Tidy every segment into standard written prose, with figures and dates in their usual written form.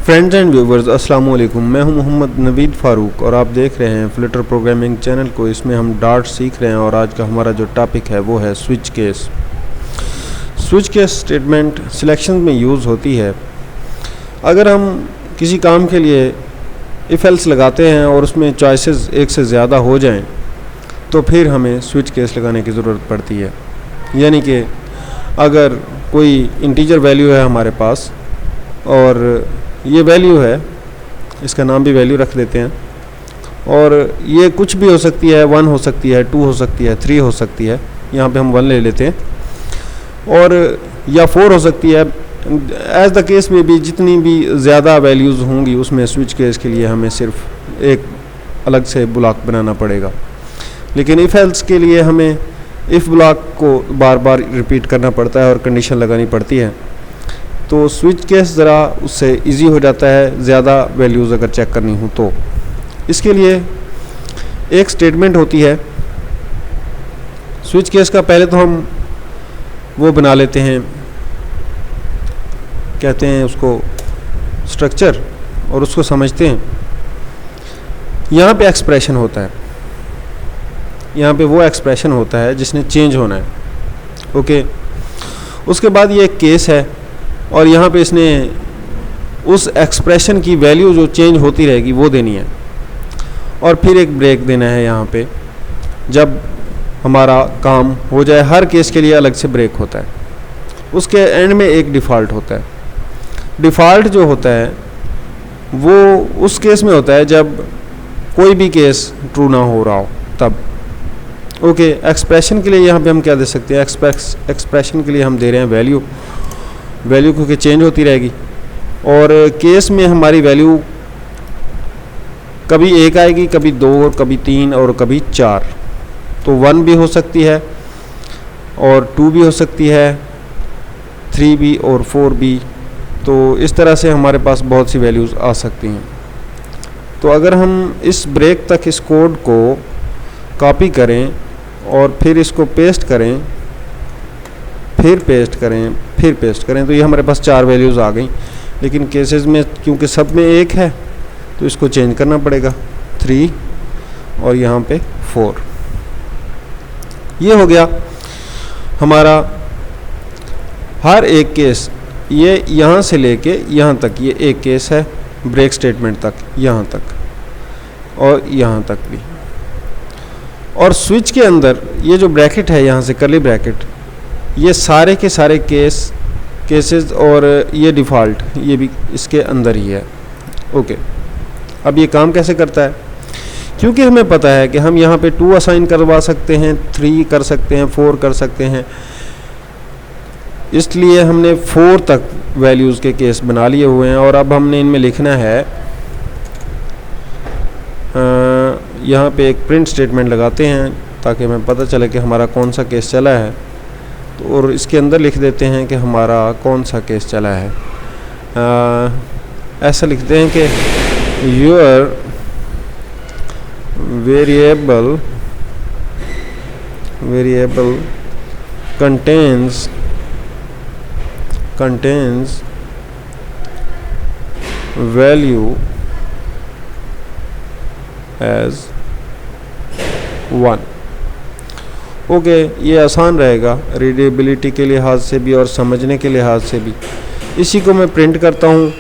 Friends and viewers अस्सलाम वालेकुम। मैं हूं मोहम्मद नवीद फ़ारूक और आप देख रहे हैं फ्लटर प्रोग्रामिंग चैनल को। इसमें हम डार्ट सीख रहे हैं और आज का हमारा जो टॉपिक है वो है switch case. Switch case statement selection में यूज़ होती है। अगर हम किसी काम के लिए इफ़ एल्स लगाते हैं और उसमें चॉइसेस एक से ज़्यादा हो जाएं तो फिर हमें स्विच केस लगाने की ज़रूरत पड़ती है। यानी कि अगर कोई इंटीजर वैल्यू है हमारे पास और ये वैल्यू है, इसका नाम भी वैल्यू रख देते हैं, और ये कुछ भी हो सकती है, 1 हो सकती है, 2 हो सकती है, 3 हो सकती है, यहाँ पे हम 1 ले लेते हैं, और या 4 हो सकती है। एज द केस में भी जितनी भी ज़्यादा वैल्यूज़ होंगी उसमें स्विच केस के लिए हमें सिर्फ एक अलग से ब्लॉक बनाना पड़ेगा। लेकिन इफ़ एल्स के लिए हमें इफ़ ब्लॉक को बार बार रिपीट करना पड़ता है और कंडीशन लगानी पड़ती है। तो स्विच केस ज़रा उससे इजी हो जाता है ज़्यादा वैल्यूज़ अगर चेक करनी हो तो। इसके लिए एक स्टेटमेंट होती है स्विच केस का। पहले तो हम वो बना लेते हैं, कहते हैं उसको स्ट्रक्चर, और उसको समझते हैं। यहाँ पे एक्सप्रेशन होता है, यहाँ पे वो एक्सप्रेशन होता है जिसने चेंज होना है। ओके, उसके बाद ये एक केस है और यहाँ पे इसने उस एक्सप्रेशन की वैल्यू जो चेंज होती रहेगी वो देनी है, और फिर एक ब्रेक देना है यहाँ पे जब हमारा काम हो जाए। हर केस के लिए अलग से ब्रेक होता है। उसके एंड में एक डिफ़ॉल्ट होता है। डिफ़ॉल्ट जो होता है वो उस केस में होता है जब कोई भी केस ट्रू ना हो रहा हो तब। ओके, एक्सप्रेशन के लिए यहाँ पे हम क्या दे सकते हैं? एक्सप्रेशन के लिए हम दे रहे हैं वैल्यू क्योंकि चेंज होती रहेगी, और केस में हमारी वैल्यू कभी 1 आएगी, कभी 2, और कभी 3, और कभी 4। तो 1 भी हो सकती है और 2 भी हो सकती है, 3 भी और 4 भी। तो इस तरह से हमारे पास बहुत सी वैल्यूज़ आ सकती हैं। तो अगर हम इस ब्रेक तक इस कोड को कॉपी करें और फिर इसको पेस्ट करें, फिर पेस्ट करें, तो ये हमारे पास 4 वैल्यूज़ आ गई। लेकिन केसेस में क्योंकि सब में 1 है तो इसको चेंज करना पड़ेगा, 3 और यहाँ पे 4। ये हो गया हमारा हर एक केस। ये यहाँ से लेके यहाँ तक ये एक केस है, ब्रेक स्टेटमेंट तक, यहाँ तक और यहाँ तक भी। और स्विच के अंदर ये जो ब्रैकेट है, यहाँ से कर्ली ब्रैकेट, ये सारे के सारे केसेस और ये डिफ़ॉल्ट ये भी इसके अंदर ही है। ओके, अब ये काम कैसे करता है? क्योंकि हमें पता है कि हम यहाँ पे 2 असाइन करवा सकते हैं, 3 कर सकते हैं, 4 कर सकते हैं, इसलिए हमने 4 तक वैल्यूज़ के केस बना लिए हुए हैं। और अब हमने इनमें लिखना है, यहाँ पे एक प्रिंट स्टेटमेंट लगाते हैं ताकि हमें पता चले कि हमारा कौन सा केस चला है। तो और इसके अंदर लिख देते हैं कि हमारा कौन सा केस चला है। ऐसा लिखते हैं कि your variable contains value as 1। Okay, ये आसान रहेगा रीडेबिलिटी के लिहाज से भी और समझने के लिहाज से भी। इसी को मैं प्रिंट करता हूँ,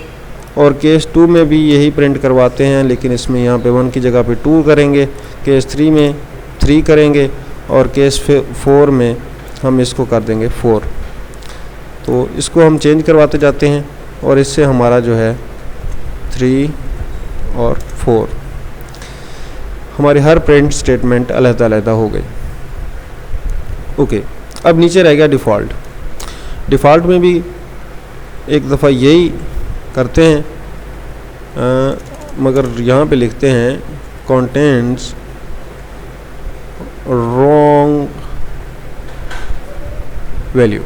और केस 2 में भी यही प्रिंट करवाते हैं, लेकिन इसमें यहाँ पे 1 की जगह पे 2 करेंगे, केस 3 में 3 करेंगे, और केस 4 में हम इसको कर देंगे 4। तो इसको हम चेंज करवाते जाते हैं, और इससे हमारा जो है 3 और 4 हमारी हर प्रिंट स्टेटमेंट अलग-अलग हो गई। ओके, अब नीचे रह गया डिफ़ॉल्ट। डिफ़ॉल्ट में भी एक दफ़ा यही करते हैं, मगर यहाँ पे लिखते हैं कंटेंट्स रॉन्ग वैल्यू।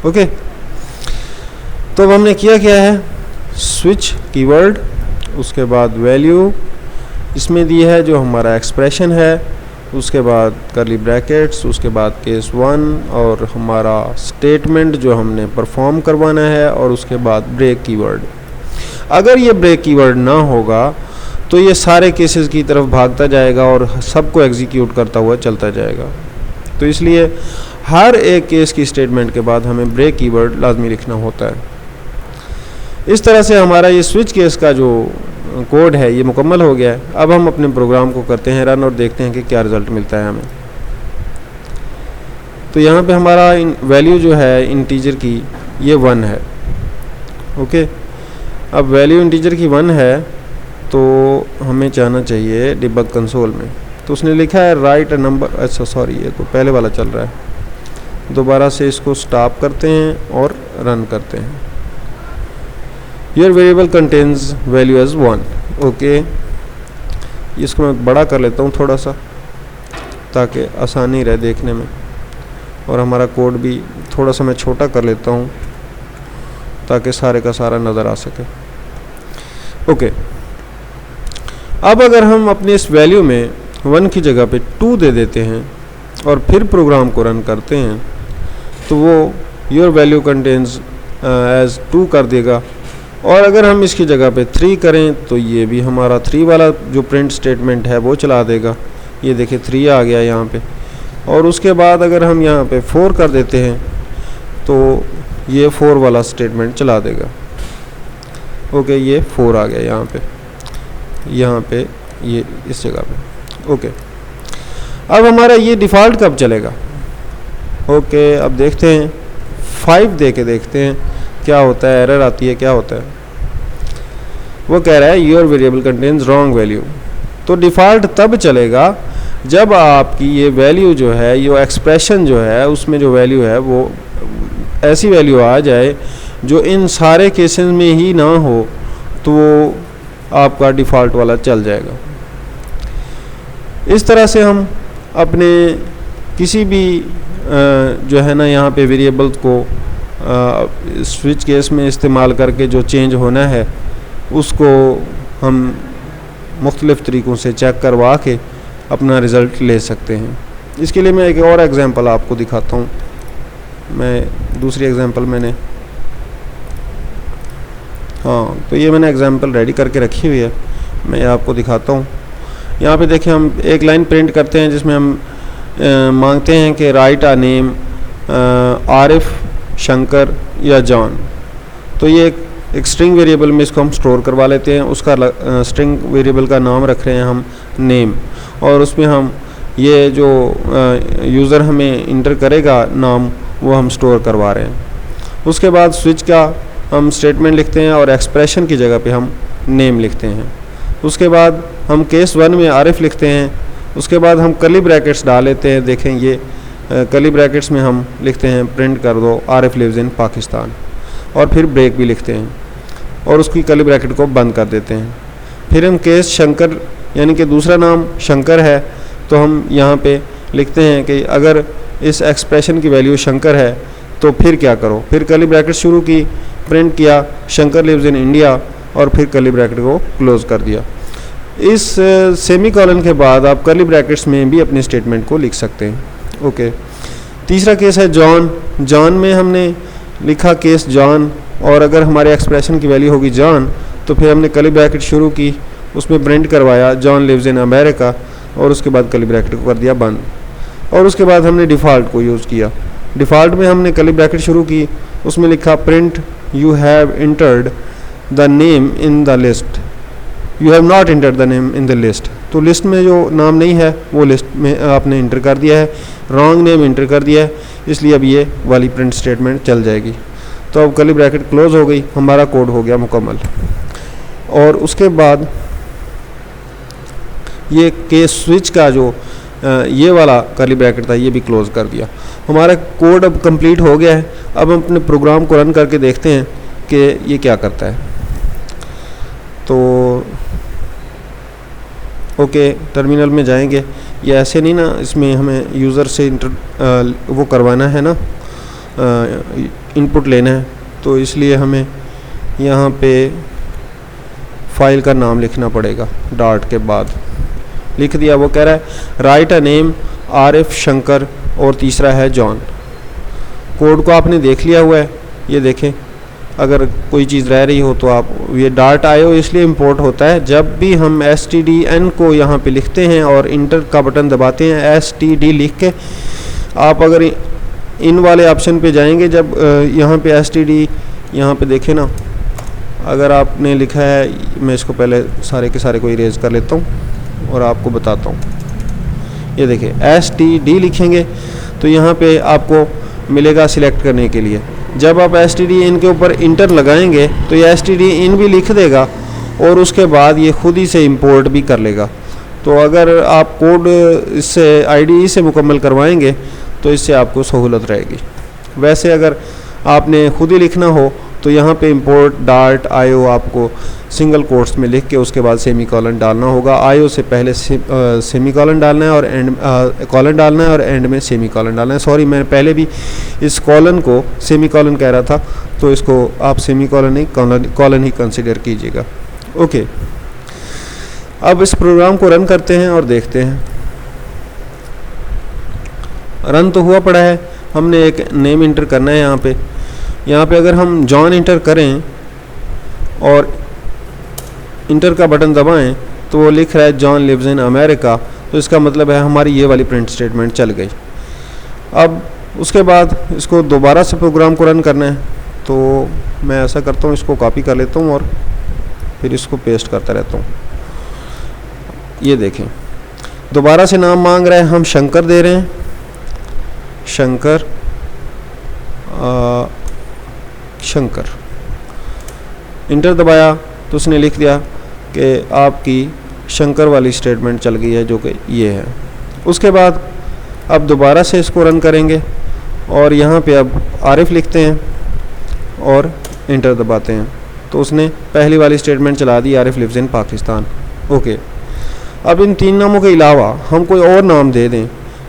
ओके, तो अब हमने किया क्या है? स्विच कीवर्ड, उसके बाद वैल्यू इसमें दी है जो हमारा एक्सप्रेशन है, उसके बाद कर्ली ब्रैकेट्स, उसके बाद केस 1 और हमारा स्टेटमेंट जो हमने परफॉर्म करवाना है, और उसके बाद ब्रेक कीवर्ड। अगर ये ब्रेक कीवर्ड ना होगा तो ये सारे केसेस की तरफ भागता जाएगा और सबको एग्जीक्यूट करता हुआ चलता जाएगा। तो इसलिए हर एक केस की स्टेटमेंट के बाद हमें ब्रेक कीवर्ड लाजमी लिखना होता है। इस तरह से हमारा ये स्विच केस का जो कोड है ये मुकम्मल हो गया है। अब हम अपने प्रोग्राम को करते हैं रन और देखते हैं कि क्या रिज़ल्ट मिलता है हमें। तो यहाँ पे हमारा वैल्यू जो है इंटीजर की ये 1 है। ओके, अब वैल्यू इंटीजर की 1 है तो हमें जाना चाहिए डिबग कंसोल में। तो उसने लिखा है राइट अ नंबर, अच्छा सॉरी ये तो पहले वाला चल रहा है। दोबारा से इसको स्टॉप करते हैं और रन करते हैं। Your variable contains value as 1। Okay, इसको मैं बड़ा कर लेता हूँ थोड़ा सा ताकि आसानी रहे देखने में, और हमारा कोड भी थोड़ा सा मैं छोटा कर लेता हूँ ताकि सारे का सारा नज़र आ सके। ओके, अब अगर हम अपने इस वैल्यू में 1 की जगह पे 2 दे देते हैं और फिर प्रोग्राम को रन करते हैं तो वो योर वैल्यू कंटेन्स एज 2 कर देगा। और अगर हम इसकी जगह पे 3 करें तो ये भी हमारा 3 वाला जो प्रिंट स्टेटमेंट है वो चला देगा। ये देखिए 3 आ गया यहाँ पे। और उसके बाद अगर हम यहाँ पे 4 कर देते हैं तो ये 4 वाला स्टेटमेंट चला देगा। ओके, ये 4 आ गया यहाँ पे ये इस जगह पे। ओके, अब हमारा ये डिफ़ॉल्ट कब चलेगा? ओके, अब देखते हैं 5 दे के देखते हैं क्या होता है। एरर आती है, क्या होता है? वो कह रहा है your variable contains wrong value. तो डिफ़ॉल्ट तब चलेगा जब आपकी ये वैल्यू जो है, ये एक्सप्रेशन जो है उसमें जो वैल्यू है वो ऐसी वैल्यू आ जाए जो इन सारे केसेस में ही ना हो, तो वो आपका डिफ़ॉल्ट वाला चल जाएगा। इस तरह से हम अपने किसी भी जो है ना यहाँ पे वेरिएबल्स को स्विच केस में इस्तेमाल करके जो चेंज होना है उसको हम मुख्तलिफ़ तरीक़ों से चेक करवा के अपना रिज़ल्ट ले सकते हैं। इसके लिए मैं एक और एग्ज़ाम्पल आपको दिखाता हूँ। मैं दूसरी एग्ज़ाम्पल तो ये मैंने एग्ज़ाम्पल रेडी करके रखी हुई है, मैं आपको दिखाता हूँ। यहाँ पे देखिए हम एक लाइन प्रिंट करते हैं जिसमें हम मांगते हैं कि राइट आ नेम आरिफ, शंकर या जॉन। तो ये एक स्ट्रिंग वेरिएबल में इसको हम स्टोर करवा लेते हैं। उसका स्ट्रिंग वेरिएबल का नाम रख रहे हैं हम नेम, और उसमें हम ये जो यूज़र हमें इंटर करेगा नाम वो हम स्टोर करवा रहे हैं। उसके बाद स्विच का हम स्टेटमेंट लिखते हैं और एक्सप्रेशन की जगह पे हम नेम लिखते हैं। उसके बाद हम केस 1 में आरिफ लिखते हैं। उसके बाद हम कर्ली ब्रैकेट्स डाल लेते हैं। देखें ये कर्ली ब्रैकेट्स में हम लिखते हैं प्रिंट कर दो आरिफ लिव्स इन पाकिस्तान, और फिर ब्रेक भी लिखते हैं और उसकी कर्ली ब्रैकेट को बंद कर देते हैं। फिर हम केस शंकर यानी कि दूसरा नाम शंकर है तो हम यहाँ पे लिखते हैं कि अगर इस एक्सप्रेशन की वैल्यू शंकर है तो फिर क्या करो। फिर कर्ली ब्रैकेट शुरू की, प्रिंट किया शंकर लिव्स इन इंडिया, और फिर कर्ली ब्रैकेट को क्लोज़ कर दिया। इस सेमी कॉलन के बाद आप कर्ली ब्रैकेट्स में भी अपने स्टेटमेंट को लिख सकते हैं। ओके, तीसरा केस है जॉन। जॉन में हमने लिखा केस जॉन, और अगर हमारे एक्सप्रेशन की वैल्यू होगी जॉन तो फिर हमने कर्ली ब्रैकेट शुरू की, उसमें प्रिंट करवाया जॉन लिव्स इन अमेरिका, और उसके बाद कर्ली ब्रैकेट को कर दिया बंद। और उसके बाद हमने डिफ़ॉल्ट को यूज़ किया। डिफ़ॉल्ट में हमने कर्ली ब्रैकेट शुरू की, उसमें लिखा print you have entered the name in the list, you have not entered the name in the list. तो लिस्ट में जो नाम नहीं है वो लिस्ट में आपने इंटर कर दिया है, रॉन्ग नेम इंटर कर दिया है, इसलिए अब ये वाली प्रिंट स्टेटमेंट चल जाएगी। तो अब कर्ली ब्रैकेट क्लोज़ हो गई, हमारा कोड हो गया मुकम्मल। और उसके बाद ये केस स्विच का जो ये वाला कर्ली ब्रैकेट था ये भी क्लोज़ कर दिया। हमारा कोड अब कंप्लीट हो गया है। अब हम अपने प्रोग्राम को रन करके देखते हैं कि ये क्या करता है। तो ओके, टर्मिनल में जाएंगे। ये ऐसे नहीं ना, इसमें हमें यूज़र से वो करवाना है ना, इनपुट लेना है, तो इसलिए हमें यहाँ पे फाइल का नाम लिखना पड़ेगा। डॉट के बाद लिख दिया। वो कह रहा है right a name Arif Shankar, और तीसरा है जॉन। कोड को आपने देख लिया हुआ है, ये देखें अगर कोई चीज़ रह रही हो तो आप ये .io इसलिए इंपोर्ट होता है जब भी हम stdn को यहाँ पे लिखते हैं और इंटर का बटन दबाते हैं std लिख के, आप अगर इन वाले ऑप्शन पे जाएंगे, जब यहाँ पे std यहाँ पे देखें ना, अगर आपने लिखा है, मैं इसको पहले सारे के सारे को इरेज कर लेता हूँ और आपको बताता हूँ। ये देखिए std लिखेंगे तो यहाँ पे आपको मिलेगा सिलेक्ट करने के लिए। जब आप stdin के ऊपर इंटर लगाएंगे तो ये stdin भी लिख देगा और उसके बाद ये खुद ही से इंपोर्ट भी कर लेगा। तो अगर आप कोड इससे IDE से मुकम्मल करवाएंगे तो इससे आपको सहूलत रहेगी। वैसे अगर आपने खुद ही लिखना हो तो यहाँ पे import .io आपको सिंगल कोट्स में लिख के उसके बाद सेमीकोलन डालना होगा। io से पहले सेमीकोलन डालना है और एंड कॉलन डालना है और एंड में सेमीकोलन डालना है। सॉरी, मैं पहले भी इस कॉलन को सेमीकोलन कह रहा था, तो इसको आप सेमीकोलन नहीं कॉलन ही कंसिडर कीजिएगा। ओके, अब इस प्रोग्राम को रन करते हैं और देखते हैं। रन तो हुआ पड़ा है, हमने एक नेम इंटर करना है यहाँ पे अगर हम जॉन इंटर करें और इंटर का बटन दबाएं तो वो लिख रहा है जॉन लिव्स इन अमेरिका, तो इसका मतलब है हमारी ये वाली प्रिंट स्टेटमेंट चल गई। अब उसके बाद इसको दोबारा से प्रोग्राम को रन करना है, तो मैं ऐसा करता हूँ, इसको कॉपी कर लेता हूँ और फिर इसको पेस्ट करता रहता हूँ। ये देखें दोबारा से नाम मांग रहा है, हम शंकर दे रहे हैं, शंकर शंकर। इंटर दबाया तो उसने लिख दिया कि आपकी शंकर वाली स्टेटमेंट चल गई है, जो कि ये है। उसके बाद अब दोबारा से इसको रन करेंगे और यहाँ पे अब आरिफ लिखते हैं और इंटर दबाते हैं, तो उसने पहली वाली स्टेटमेंट चला दी, Arif lives in Pakistan. Okay, अब इन 3 नामों के अलावा हम कोई और नाम दे दें,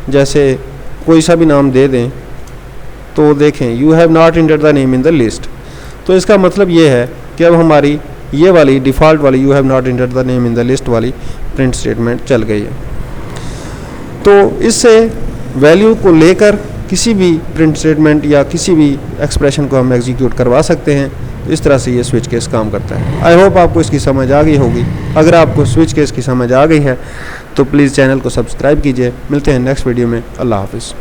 जैसे कोई सा भी नाम दे दें, तो देखें you have not enter the name in the list. तो इसका मतलब ये है कि अब हमारी ये वाली डिफ़ॉल्ट वाली you have not enter the name in the list वाली प्रिंट स्टेटमेंट चल गई है। तो इससे वैल्यू को लेकर किसी भी प्रिंट स्टेटमेंट या किसी भी एक्सप्रेशन को हम एग्जीक्यूट करवा सकते हैं। इस तरह से ये स्विच केस काम करता है। आई होप आपको इसकी समझ आ गई होगी। अगर आपको स्विच केस की समझ आ गई है तो प्लीज़ चैनल को सब्सक्राइब कीजिए। मिलते हैं नेक्स्ट वीडियो में। अल्लाह हाफिज़।